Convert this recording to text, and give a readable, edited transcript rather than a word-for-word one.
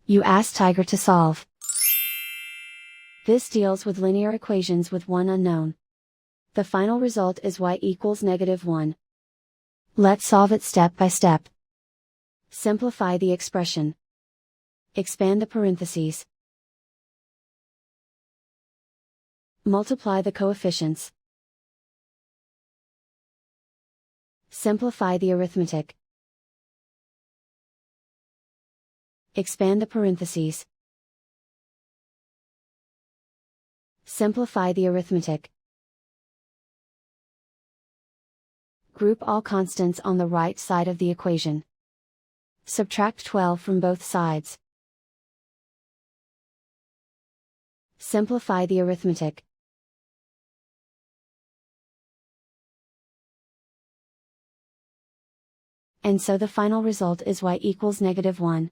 You ask Tiger to solve. This deals with linear equations with one unknown. The final result is y equals -1. Let's solve it step by step. Simplify the expression. Expand the parentheses. Multiply the coefficients. Simplify the arithmetic. Expand the parentheses. Simplify the arithmetic. Group all constants on the right side of the equation. Subtract 12 from both sides. Simplify the arithmetic. And so the final result is y equals -1.